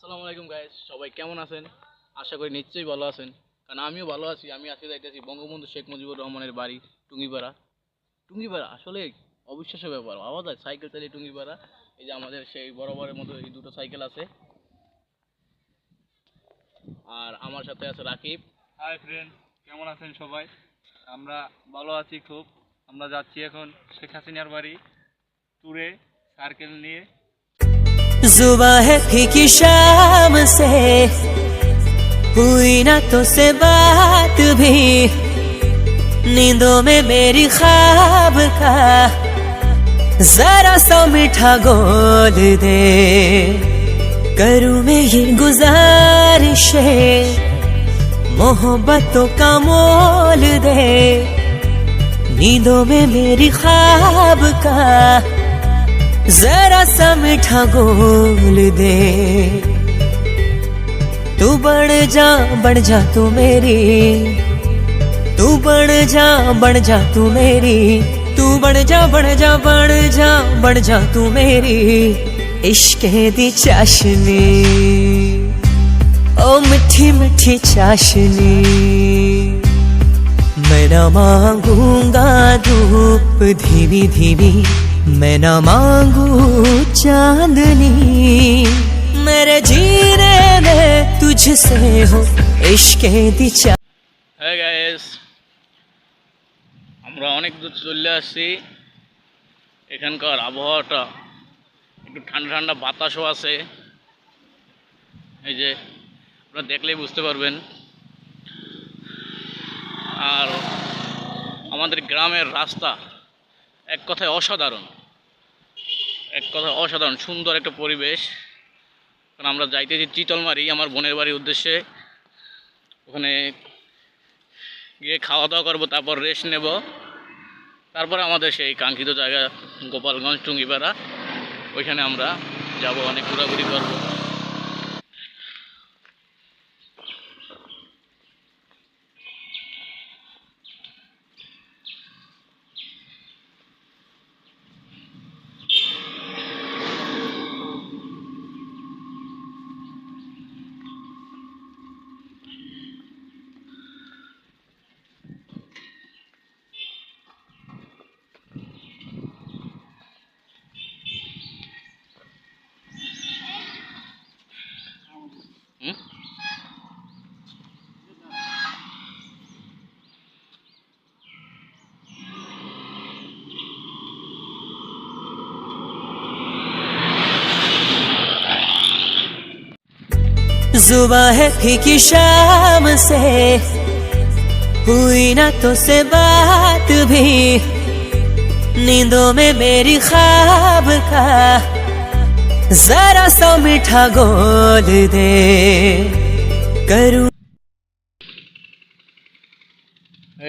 আসসালামু আলাইকুম গাইস, সবাই কেমন আছেন? আশা করি নিশ্চয়ই ভালো আছেন, কারণ আমিও ভালো আছি। আমি আজকে যাইতেছি বঙ্গবন্ধু শেখ মুজিবুর রহমানের বাড়ি টুঙ্গিপাড়া। টুঙ্গিপাড়া আসলে অবিশ্বাস্য ব্যাপার, ভাবা যায় সাইকেল চালিয়ে টুঙ্গিপাড়া। এই যে আমাদের সেই বরাবরের মতো এই দুটো সাইকেল আছে, আর আমার সাথে আছে রাকিব। হাই ফ্রেন্ড, কেমন আছেন সবাই? আমরা ভালো আছি খুব। আমরা যাচ্ছি এখন শেখ হাসিনার বাড়ি ট্যুরে সার্কেল নিয়ে। जुबां है फीकी शाम से हुई ना तो से बात भी, नींदों में मेरी ख्वाब का जरा सा मीठा गोद दे। करूं मैं ये गुजारिश मोहब्बतों का मोल दे, नींदों में मेरी ख्वाब का जरा सा मीठा गोल दे। तू बढ़ जा तू मेरी, तू बढ़ जा तू मेरी, तू बढ़ जा तू मेरी इश्क दी चाशनी, ओ मिठी मिठी चाशनी। मैं न मांगूंगा धूप धीमी धीमी, मैं न मांगू चांदनी, मेरे जीने में तुझसे हो इश्क दी चा। হ্যাঁ গাইস, আমরা অনেক দূর চলে আসছি। এখানকার আবহাওয়াটা একটু ঠান্ডা ঠান্ডা, বাতাসও আছে। এই যে আপনারা দেখলেই বুঝতে পারবেন। আর আমাদের গ্রামের রাস্তা এক কথায় অসাধারণ, এক কথায় অসাধারণ সুন্দর একটা পরিবেশ। কারণ আমরা যাইতেছি চিতলমারি, আমার বোনের বাড়ির উদ্দেশ্যে। ওখানে গিয়ে খাওয়া দাওয়া করবো, তারপর রেস্ট নেব, তারপরে আমাদের সেই কাঙ্ক্ষিত জায়গা গোপালগঞ্জ টুঙ্গিপাড়া, ওইখানে আমরা যাব, অনেক ঘোরাঘুরি করবো। जुबां है फीकी शाम से हुई ना तो से बात भी, नींदों में मेरी ख्वाब का जरा सा मीठा गोद दे। करूं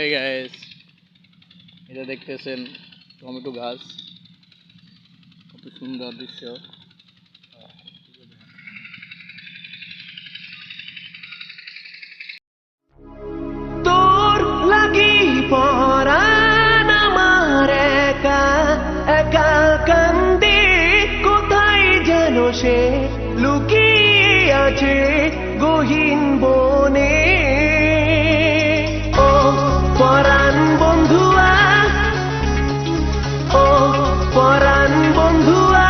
এই গাইস, এটা দেখতেছেন টমেটো গাছ, কত সুন্দর দৃশ্য। তোর লাগি পরাণ আমার একা একা কান্দে, কোথায় যেন সে লুকিয়ে আছে গহীন বনে। ও পরাণ বন্ধুয়া, ও পরাণ বন্ধুয়া,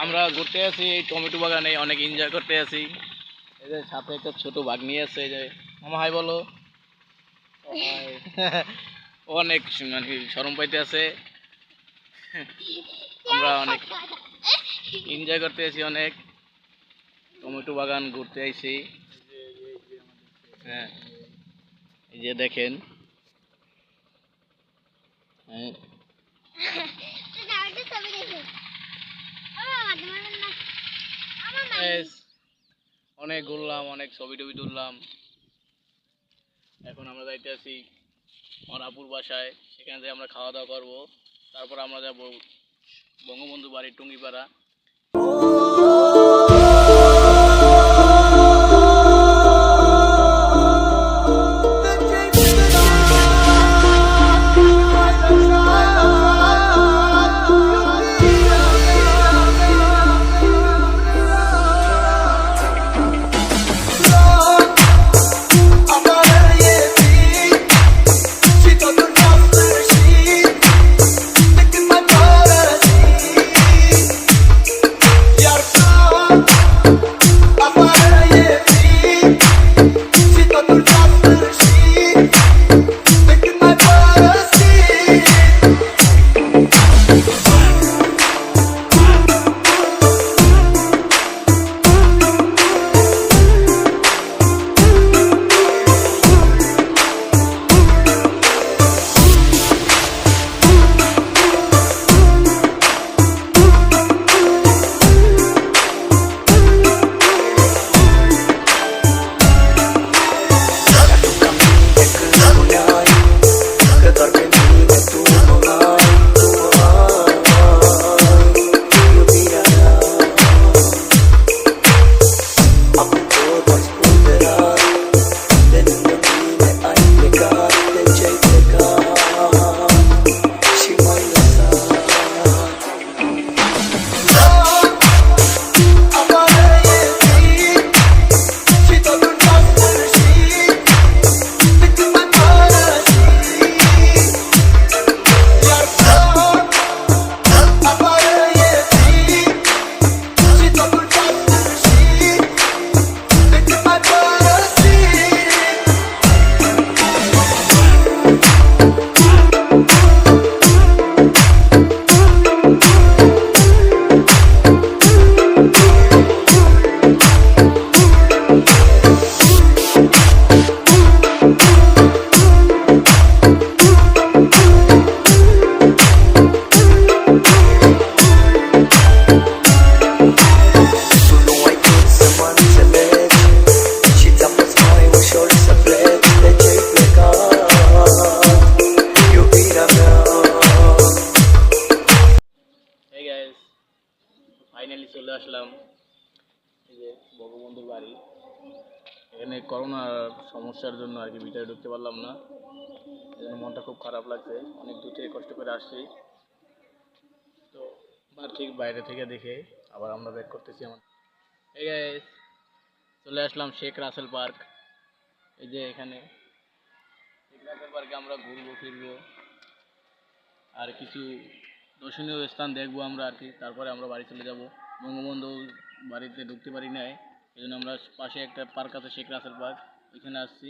আমরা ঘুরতে আছি এই টমেটো বাগানে, অনেক এনজয় করতে আছি। এদের সাথে একটা ছোট বাঘ নিয়ে আছে, এই যে মামা হাই বলো। অনেক মানে শরম পাইতে আছে, আমরা অনেক এনজয় করতে আছি অনেক। টমেটো বাগান ঘুরতে আইছি। হ্যাঁ, এই যে দেখেন। হ্যাঁ, Yes, অনেক ঘুরলাম, অনেক ছবি টবি তুললাম। এখন আমরা যাইতে আছি আমার আপুর বাসায়, সেখানে যে আমরা খাওয়া দাওয়া করবো। তারপর আমরা যাব বঙ্গবন্ধু বাড়ি টুঙ্গিপাড়া। ফাইনালি চলে আসলাম এই যে বঙ্গবন্ধুর বাড়ি। এখানে করোনার সমস্যার জন্য আর কি ভিতরে ঢুকতে পারলাম না, এই জন্য মনটা খুব খারাপ লাগছে। অনেক দূর থেকে কষ্ট করে আসছি, তো ঠিক বাইরে থেকে দেখে আবার আমরা ব্যাক করতেছি। এই গাইস, চলে আসলাম শেখ রাসেল পার্ক। এই যে এখানে শেখ রাসেল পার্কে আমরা ঘুরবো ফিরবো আর কিছু দর্শনীয় স্থান দেখবো আমরা আর কি। তারপরে আমরা বাড়ি চলে যাব। বঙ্গবন্ধু বাড়িতে ঢুকতে পারি নাই, এই জন্য আমরা পাশে একটা পার্ক আছে শেখ রাসেল পার্ক, ওইখানে আসছি।